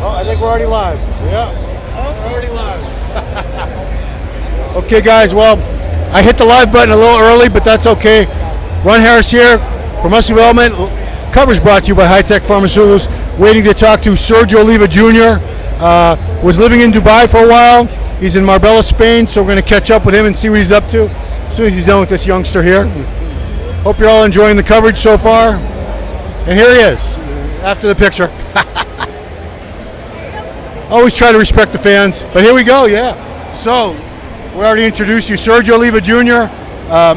Oh, I think we're already live. Yeah. Oh, we're already live. Okay, guys. Well, I hit the live button a little early, but that's okay. Ron Harris here for Muscle Development. Coverage brought to you by High Tech Pharmaceuticals. Waiting to talk to Sergio Oliva Jr. Was living in Dubai for a while. He's in Marbella, Spain, so we're going to catch up with him and see what he's up to as soon as he's done with this youngster here. Hope you're all enjoying the coverage so far. And here he is, after the picture. Always try to respect the fans, but here we go, yeah. So, we already introduced you, Sergio Oliva Jr.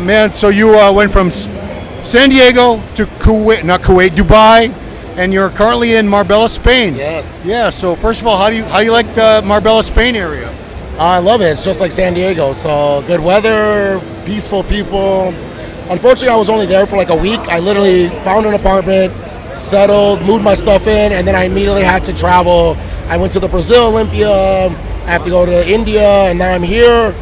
Man, so you went from San Diego to Dubai, and you're currently in Marbella, Spain. Yes. Yeah, so first of all, how do you like the Marbella, Spain area? I love it. It's just like San Diego. So good weather, peaceful people. Unfortunately, I was only there for like a week. I literally found an apartment, settled, moved my stuff in, and then I immediately had to travel. I went to the Brazil Olympia. I have to go to India, and now I'm here.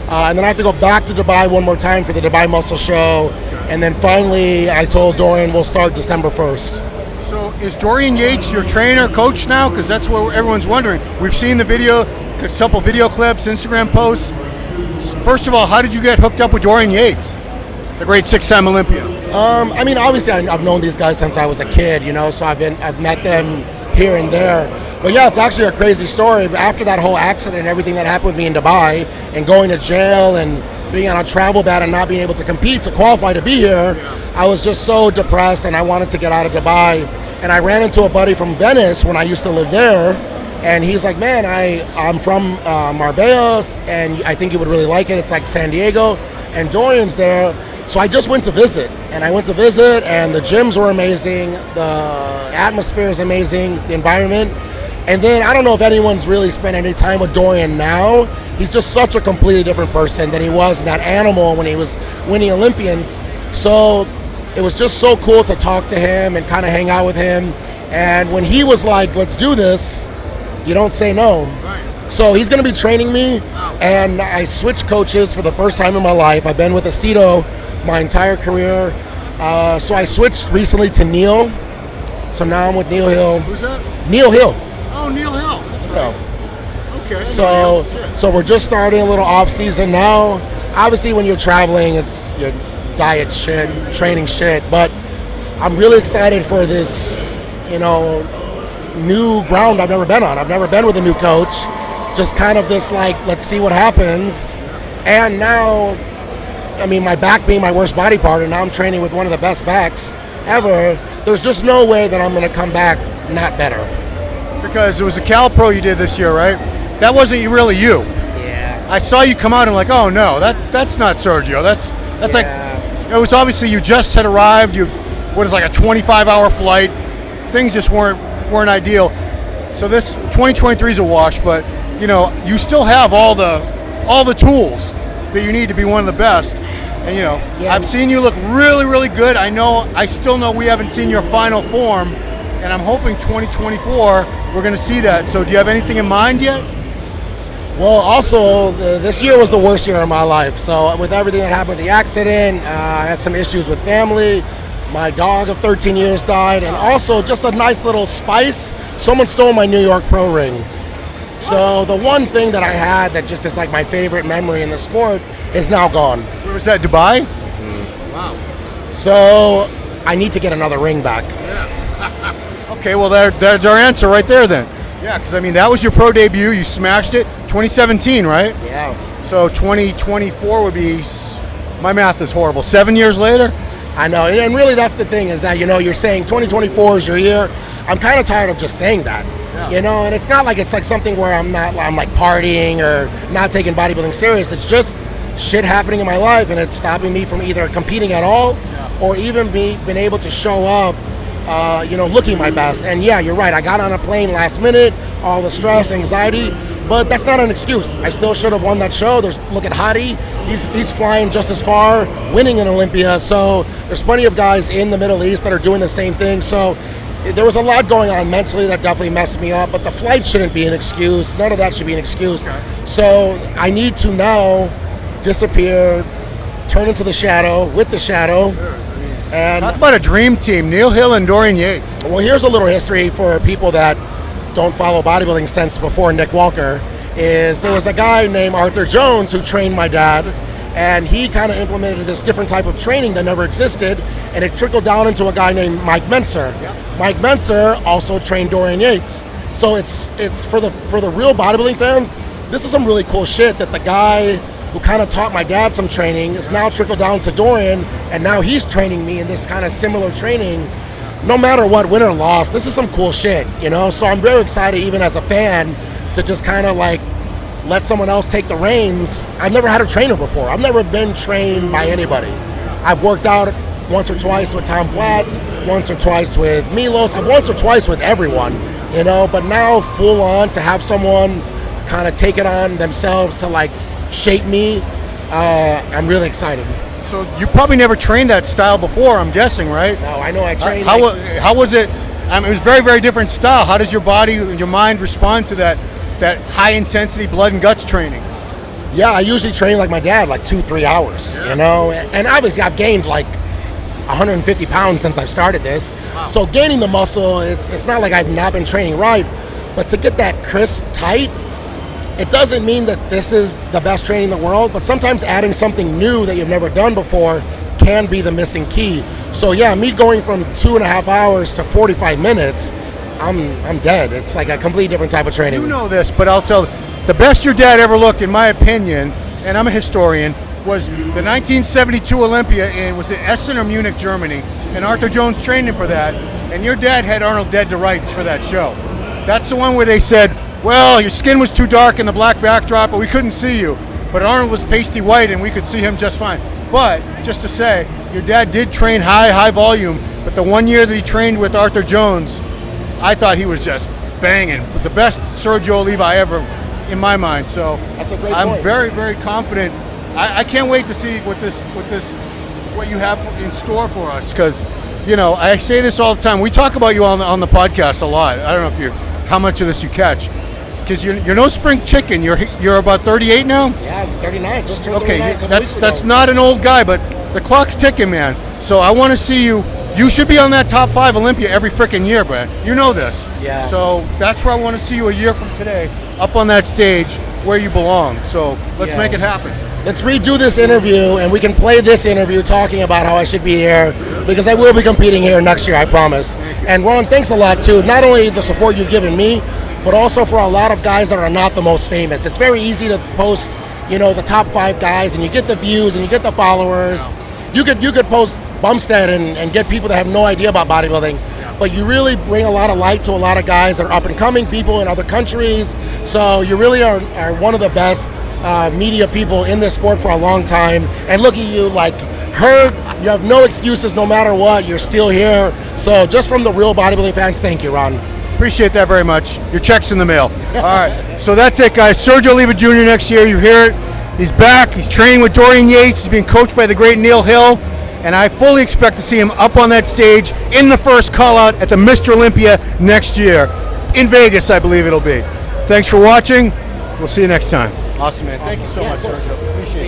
And then I have to go back to Dubai one more time for the Dubai Muscle Show. And then finally, I told Dorian we'll start December 1st. So is Dorian Yates your trainer, coach now? Because that's what everyone's wondering. We've seen the video, a couple video clips, Instagram posts. First of all, how did you get hooked up with Dorian Yates, the great six-time Olympia? I mean, obviously, I've known these guys since I was a kid, you know, so I've met them here and there. But yeah, it's actually a crazy story. After that whole accident and everything that happened with me in Dubai and going to jail and being on a travel ban and not being able to compete to qualify to be here, I was just so depressed and I wanted to get out of Dubai. And I ran into a buddy from Venice when I used to live there. And he's like, man, I'm from Marbella and I think you would really like it. It's like San Diego and Dorian's there. So I just went to visit, and I went to visit, and the gyms were amazing, the atmosphere is amazing, the environment. And then I don't know if anyone's really spent any time with Dorian now. He's just such a completely different person than he was, that animal when he was winning Olympians. So it was just so cool to talk to him and kind of hang out with him. And when he was like, let's do this, you don't say no. Right. So he's going to be training me, and I switched coaches for the first time in my life. I've been with Aceto my entire career. So I switched recently to Neil. So now I'm with Neil Hill. Who's that? Neil Hill. Oh, Neil Hill. Yeah. Okay. So we're just starting a little off season now. Obviously, when you're traveling, it's your diet shit, training shit. But I'm really excited for this, new ground I've never been on. I've never been with a new coach. Just kind of this let's see what happens. And now, I mean, my back being my worst body part, and now I'm training with one of the best backs ever. There's just no way that I'm going to come back not better. Because it was a Cal Pro you did this year, right? That wasn't really you. Yeah. I saw you come out and like, oh no, that's not Sergio. That's like, it was obviously you just had arrived. You, what is like a 25-hour flight. Things just weren't ideal. So this 2023 is a wash, but you still have all the tools that you need to be one of the best. And I've seen you look really, really good. I still know we haven't seen your final form, and I'm hoping 2024 we're going to see that. So do you have anything in mind yet? Well, also, this year was the worst year of my life. So with everything that happened with the accident, I had some issues with family. My dog of 13 years died, and also just a nice little spice, someone stole my New York Pro ring. So the one thing that I had that just is like my favorite memory in the sport is now gone. Where was that, Dubai? Mm-hmm. Wow. So I need to get another ring back. Yeah. Okay, well there's our answer right there then. Yeah, because I mean that was your pro debut. You smashed it. 2017, right? Yeah. So 2024 would be, my math is horrible, 7 years later? I know, and really that's the thing is that, you're saying 2024 is your year. I'm kind of tired of just saying that, and it's not like it's like something where I'm like partying or not taking bodybuilding serious. It's just shit happening in my life, and it's stopping me from either competing at all or even being able to show up, looking my best. And yeah, you're right. I got on a plane last minute, all the stress, anxiety, but that's not an excuse. I still should have won that show. Look at Hadi. He's flying just as far, winning an Olympia. So there's plenty of guys in the Middle East that are doing the same thing. So there was a lot going on mentally that definitely messed me up, but the flight shouldn't be an excuse. None of that should be an excuse. Okay. So I need to now disappear, turn into the shadow, with the shadow. Sure. And talk about a dream team, Neil Hill and Dorian Yates. Well, here's a little history for people that don't follow bodybuilding since before Nick Walker, is there was a guy named Arthur Jones who trained my dad, and he kind of implemented this different type of training that never existed, and it trickled down into a guy named Mike Menser. Mike Menser also trained Dorian Yates. So it's for the real bodybuilding fans, this is some really cool shit that the guy who kind of taught my dad some training is now trickled down to Dorian, and now he's training me in this kind of similar training. No matter what, win or loss, this is some cool shit, you know? So I'm very excited, even as a fan, to just kind of like let someone else take the reins. I've never had a trainer before. I've never been trained by anybody. I've worked out once or twice with Tom Platz, once or twice with Milos, once or twice with everyone, you know? But now full on to have someone kind of take it on themselves to like shape me, I'm really excited. So you probably never trained that style before, I'm guessing, right? No, I know I trained. How was it? I mean, it was very, very different style. How does your body and your mind respond to that high intensity blood and guts training? Yeah, I usually train like my dad, like 2-3 hours, you know? And obviously I've gained like 150 pounds since I've started this. Wow. So gaining the muscle, it's not like I've not been training right, but to get that crisp tight, it doesn't mean that this is the best training in the world, but sometimes adding something new that you've never done before can be the missing key. So yeah, me going from 2.5 hours to 45 minutes, I'm dead. It's like a completely different type of training. You know this, but I'll tell the best your dad ever looked, in my opinion, and I'm a historian, was the 1972 Olympia in, was it Essen or Munich, Germany, and Arthur Jones trained him for that, and your dad had Arnold dead to rights for that show. That's the one where they said, well, your skin was too dark in the black backdrop, but we couldn't see you. But Arnold was pasty white, and we could see him just fine. But, just to say, your dad did train high volume, but the 1 year that he trained with Arthur Jones, I thought he was just banging. The best Sergio Oliva ever, in my mind. So that's a great I'm point. very, very confident. I can't wait to see what you have in store for us, because, you know, I say this all the time. We talk about you on the podcast a lot. I don't know how much of this you catch. Because you're no spring chicken. You're about 38 now? Yeah, I'm 39. Just turned 39 Okay, a couple that's weeks ago. not an old guy, but the clock's ticking, man. So I want to see you. You should be on that top 5 Olympia every freaking year, Brad. You know this. Yeah. So that's where I want to see you a year from today, up on that stage where you belong. So let's make it happen. Let's redo this interview, and we can play this interview talking about how I should be here, because I will be competing here next year, I promise. And Ron, thanks a lot, too. Not only the support you've given me, but also for a lot of guys that are not the most famous. It's very easy to post, you know, the top 5 guys, and you get the views and you get the followers. You could post Bumstead and get people that have no idea about bodybuilding, but you really bring a lot of light to a lot of guys that are up and coming people in other countries. So you really are one of the best media people in this sport for a long time. And look at you, like, hurt. You have no excuses no matter what. You're still here. So just from the real bodybuilding fans, thank you, Ron. Appreciate that very much. Your check's in the mail. All right, so that's it, guys. Sergio Oliva Jr. next year. You hear it. He's back. He's training with Dorian Yates. He's being coached by the great Neil Hill. And I fully expect to see him up on that stage in the first call-out at the Mr. Olympia next year. In Vegas, I believe it'll be. Thanks for watching. We'll see you next time. Awesome, man. Thank you so much, Sergio. Appreciate it.